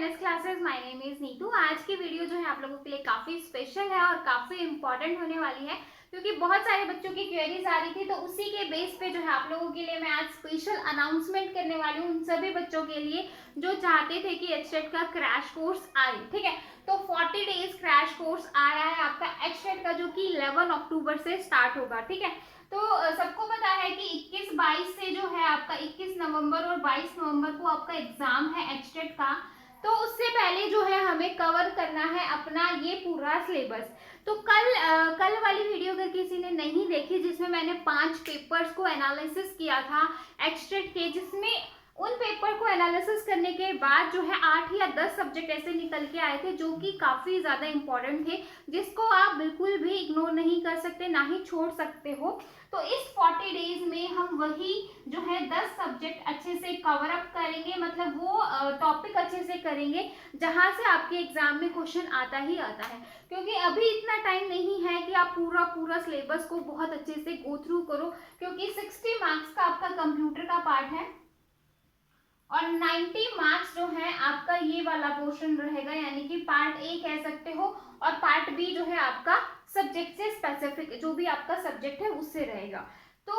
NS classes. My name is Neetu. आज की video जो है आप लोगों के लिए काफी स्पेशल है और काफी इंपॉर्टेंट होने वाली है, क्योंकि बहुत सारे बच्चों की क्वेरीज आ रही थी। तो उसी के बेस पे जो है आप लोगों के लिए मैं आज स्पेशल अनाउंसमेंट करने वाली हूँ उन सभी बच्चों के लिए जो चाहते थे कि एचटेट का क्रैश कोर्स आए। ठीक है, तो 40 डेज क्रैश कोर्स आ रहा है आपका एचटेट का, जो कि 11 अक्टूबर से स्टार्ट होगा। ठीक है, तो सबको पता है कि 21-22 से जो है आपका 21 नवंबर और 22 नवंबर को आपका एग्जाम है एचटेट का। तो उससे पहले जो है हमें कवर करना है अपना ये पूरा सिलेबस। तो कल वाली वीडियो अगर किसी ने नहीं देखी, जिसमें मैंने 5 पेपर्स को एनालिसिस किया था एचटेट के, जिसमें उन पेपर को एनालिसिस करने के बाद जो है 8 या 10 सब्जेक्ट ऐसे निकल के आए थे जो कि काफी ज्यादा इंपॉर्टेंट थे, जिसको आप बिल्कुल भी इग्नोर नहीं कर सकते, ना ही छोड़ सकते हो। तो इस 40 डेज में हम वही जो है 10 सब्जेक्ट अच्छे से कवर अप करेंगे, मतलब वो टॉपिक अच्छे से करेंगे जहां से आपके एग्जाम में क्वेश्चन आता ही आता है। क्योंकि अभी इतना टाइम नहीं है कि आप पूरा सिलेबस को बहुत अच्छे से गो थ्रू करो, क्योंकि 60 मार्क्स का आपका कंप्यूटर का पार्ट है और 90 मार्क्स जो है आपका ये वाला पोर्शन रहेगा, यानी कि पार्ट ए कह सकते हो, और पार्ट बी जो है आपका सब्जेक्ट से स्पेसिफिक जो भी आपका सब्जेक्ट है उससे रहेगा। तो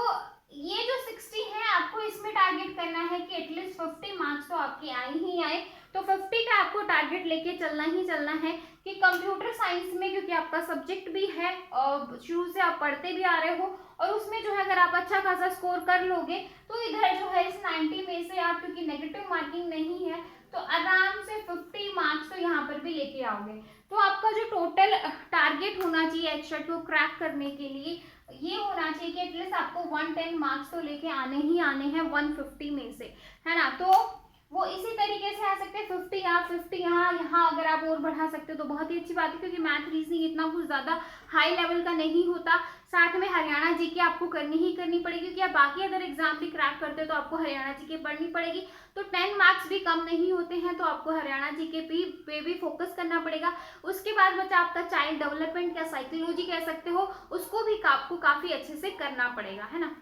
ये जो 60 है आपको इसमें टारगेट करना है कि एटलीस्ट 50 मार्क्स तो आपके आए ही आए। तो 50 का आपको टारगेट लेके चलना ही चलना है कि कंप्यूटर साइंस में, क्योंकि आपका सब्जेक्ट भी है और शुरू से आप पढ़ते भी आ रहे हो, और उसमें जो है अगर आप अच्छा खासा स्कोर कर लोगे तो इधर जो है इस 90 में से आप, क्योंकि नेगेटिव मार्किंग नहीं है, तो आराम से 50 मार्क्स तो यहाँ पर भी लेके आओगे। तो आपका जो टोटल टारगेट होना चाहिए एचटेट को क्रैक करने के लिए ये होना चाहिए कि एटलीस्ट आपको 110 मार्क्स तो लेके आने ही आने हैं 150 में से, है ना। तो वो इसी तरीके से आ सकते हैं 50 यहाँ 50 यहाँ यहाँ, अगर आप और बढ़ा सकते हो तो बहुत ही अच्छी बात है, क्योंकि मैथ रीजनिंग इतना कुछ ज्यादा हाई लेवल का नहीं होता। साथ में हरियाणा जीके आपको करनी ही करनी पड़ेगी, क्योंकि आप बाकी अगर एग्जाम भी क्रैक करते हो तो आपको हरियाणा जीके पढ़नी पड़ेगी। तो 10 मार्क्स भी कम नहीं होते हैं, तो आपको हरियाणा जीके पे भी फोकस करना पड़ेगा। उसके बाद बच्चा आपका चाइल्ड डेवलपमेंट या साइकोलॉजी कह सकते हो, उसको भी आपको काफी अच्छे से करना पड़ेगा, है ना।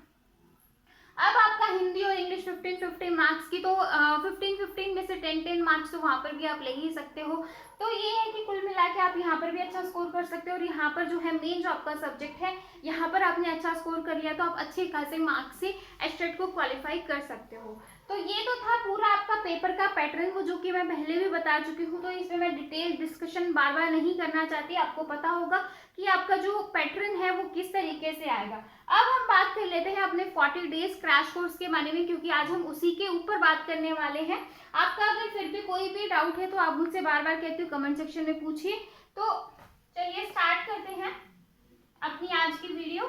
अब आपका हिंदी और इंग्लिश 15-15 मार्क्स की, तो 15-15 में से 10-10 मार्क्स तो वहां पर भी आप ले ही सकते हो। तो ये है कि कुल मिला के आप यहाँ पर भी अच्छा स्कोर कर सकते हो, और यहाँ पर जो है मेन जो आपका सब्जेक्ट है यहाँ पर आपने अच्छा स्कोर कर लिया तो आप अच्छे खासे मार्क्स से एचटेट को क्वालिफाई कर सकते हो। तो ये तो था पूरा आपका पेपर का पैटर्न, वो जो कि मैं पहले भी बता चुकी हूँ, तो इसमें मैं डिटेल डिस्कशन बार बार नहीं करना चाहती। आपको पता होगा कि आपका जो पैटर्न है वो किस तरीके से आएगा। अब हम बात कर लेते हैं अपने 40 डेज क्रैश कोर्स के बारे में, क्योंकि आज हम उसी के ऊपर बात करने वाले हैं। आपका अगर फिर भी कोई भी डाउट है तो आप मुझसे बार बार कहती हूँ कमेंट सेक्शन में पूछिए। तो चलिए स्टार्ट करते हैं अपनी आज की वीडियो।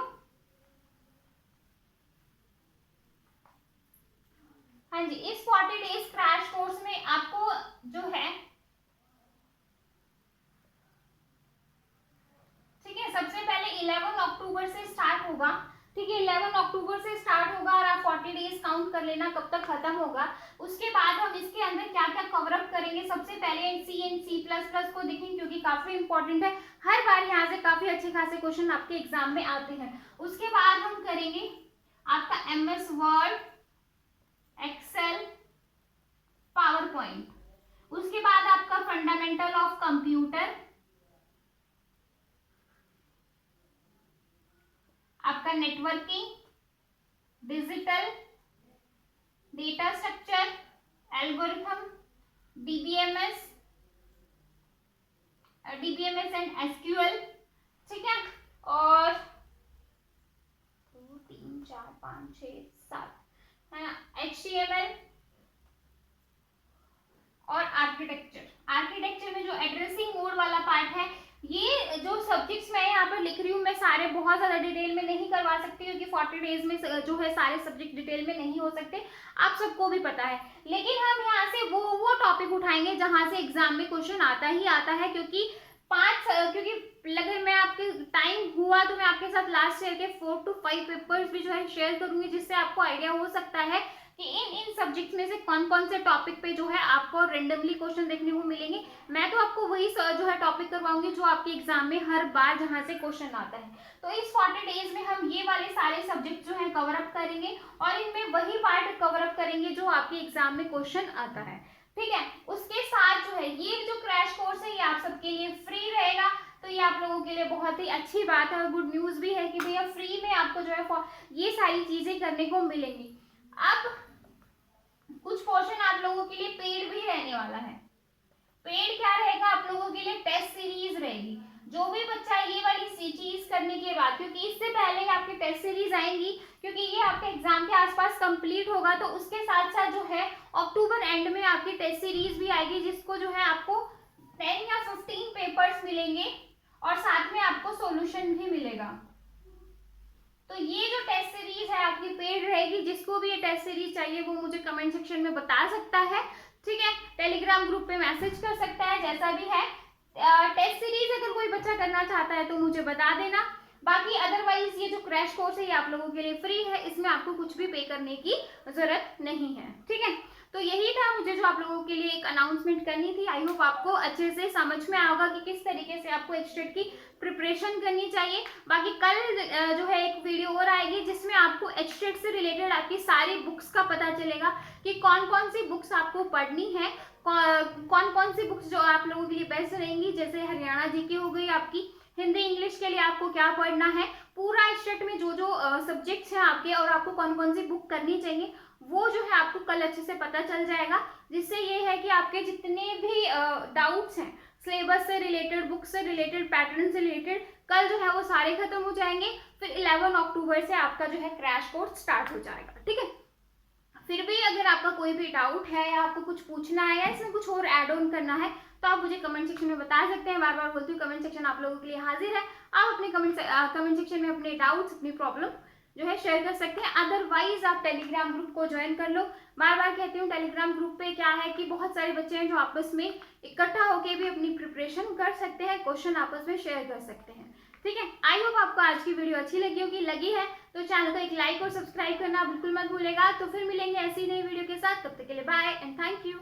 हाँ जी, इस 40 डेज क्रैश कोर्स में आपको जो है, ठीक है, सबसे पहले 11 अक्टूबर से स्टार्ट होगा। ठीक है, 11 अक्टूबर से स्टार्ट होगा और आप 40 डेज काउंट कर लेना कब तक खत्म होगा। उसके बाद हम इसके अंदर क्या क्या कवर अप करेंगे, सबसे पहले सी एंड C++ को देखेंगे, क्योंकि काफी इंपॉर्टेंट है। हर बार यहाँ से काफी अच्छे खासे क्वेश्चन आपके एग्जाम में आते हैं। उसके बाद हम करेंगे आपका MS word, excel, power point. उसके बाद आपका फंडामेंटल ऑफ कंप्यूटर, आपका networking, digital, data structure, algorithm, DBMS and SQL. ठीक है, और 2 3 4 5 6 7 है ना, HTML और आर्किटेक्चर में जो एड्रेसिंग मोड वाला पार्ट है, ये जो सब्जेक्ट्स मैं यहाँ पर लिख रही हूँ, मैं सारे बहुत ज्यादा डिटेल में नहीं करवा सकती, क्योंकि 40 डेज में जो है सारे सब्जेक्ट डिटेल में नहीं हो सकते, आप सबको भी पता है। लेकिन हम यहाँ से वो टॉपिक उठाएंगे जहां से एग्जाम में क्वेश्चन आता ही आता है, क्योंकि अगर मैं आपके टाइम हुआ तो मैं आपके साथ लास्ट ईयर के 4 to 5 पेपर्स भी जो है शेयर करूंगी, जिससे आपको आइडिया हो सकता है कि इन सब्जेक्ट में से कौन कौन से टॉपिक पे जो है आपको रेंडमली क्वेश्चन देखने को मिलेंगे। मैं तो आपको वही जो है टॉपिक करवाऊंगी जो आपके एग्जाम में हर बार जहां से क्वेश्चन आता है। तो इस 40 डेज में हम ये वाले सारे सब्जेक्ट जो है कवर अप करेंगे, और इनमें वही पार्ट कवर अप करेंगे जो आपके एग्जाम में क्वेश्चन आता है। ठीक है। उसके साथ जो है ये जो क्रैश कोर्स है ये आप सबके लिए फ्री रहेगा, तो ये आप लोगों के लिए बहुत ही अच्छी बात है और गुड न्यूज भी है कि भैया फ्री में आपको जो है ये सारी चीजें करने को मिलेंगी। अब कुछ पोर्शन आप लोगों के लिए पेड भी रहने वाला है। पेड क्या रहेगा आप लोगों के लिए, टेस्ट सीरीज रहेगी। जो भी बच्चा ये वाली चीज करने के बाद, क्योंकि इससे पहले ही आपके टेस्ट सीरीज आएंगी, क्योंकि ये आपके एग्जाम के आसपास कंप्लीट होगा, तो उसके साथ साथ जो है अक्टूबर एंड में आपकी टेस्ट सीरीज भी आएगी, जिसको जो है आपको 10 या 15 पेपर्स मिलेंगे और साथ में आपको सॉल्यूशन भी मिलेगा। तो ये जो टेस्ट सीरीज है आपकी पेड रहेगी। जिसको भी ये टेस्ट सीरीज चाहिए वो मुझे कमेंट सेक्शन में बता सकता है, ठीक है। टेलीग्राम ग्रुप पे मैसेज कर सकता है, जैसा भी है। टेस्ट सीरीज अगर कोई बच्चा करना चाहता है तो मुझे बता देना। बाकी अदरवाइज ये जो क्रैश कोर्स है ये आप लोगों के लिए फ्री है, इसमें आपको कुछ भी पे करने की जरूरत नहीं है, ठीक है। तो यही था मुझे जो आप लोगों के लिए एक अनाउंसमेंट करनी थी। आई होप आपको अच्छे से समझ में आएगा कि किस तरीके से आपको एचटेट की प्रिपरेशन करनी चाहिए। बाकी कल जो है एक वीडियो और आएगी जिसमें आपको एचटेट से रिलेटेड आपकी सारी बुक्स का पता चलेगा कि कौन कौन सी बुक्स आपको पढ़नी है, कौन कौन सी बुक्स जो आप लोगों के लिए बेस्ट रहेंगी। जैसे हरियाणा जीके हो गई आपकी, हिंदी इंग्लिश के लिए आपको क्या पढ़ना है, पूरा एचटेट में जो जो सब्जेक्ट्स हैं आपके और आपको कौन कौन सी बुक करनी चाहिए वो जो है आपको कल अच्छे से पता चल जाएगा। जिससे ये है कि आपके जितने भी डाउट्स हैं सिलेबस से रिलेटेड, बुक से रिलेटेड, पैटर्न से रिलेटेड, कल जो है वो सारे खत्म हो जाएंगे। फिर 11 अक्टूबर से आपका जो है क्रैश कोर्स स्टार्ट हो जाएगा, ठीक है। फिर भी अगर आपका कोई भी डाउट है या आपको कुछ पूछना है या इसमें कुछ और ऐड ऑन करना है तो आप मुझे कमेंट सेक्शन में बता सकते हैं। बार बार बोलती हूँ कमेंट सेक्शन आप लोगों के लिए हाजिर है। आप अपने कमेंट सेक्शन में अपने डाउट्स, अपनी प्रॉब्लम जो है शेयर कर सकते हैं। अदरवाइज आप टेलीग्राम ग्रुप को ज्वाइन कर लो। बार बार कहती हूँ टेलीग्राम ग्रुप पे क्या है कि बहुत सारे बच्चे हैं जो आपस में इकट्ठा होकर भी अपनी प्रिपरेशन कर सकते हैं, क्वेश्चन आपस में शेयर कर सकते हैं, ठीक है। आई होप आपको आज की वीडियो अच्छी लगी होगी। लगी है तो चैनल को एक लाइक और सब्सक्राइब करना बिल्कुल मत भूलेगा। तो फिर मिलेंगे ऐसी नई वीडियो के साथ, तब तक के लिए बाय एंड थैंक यू।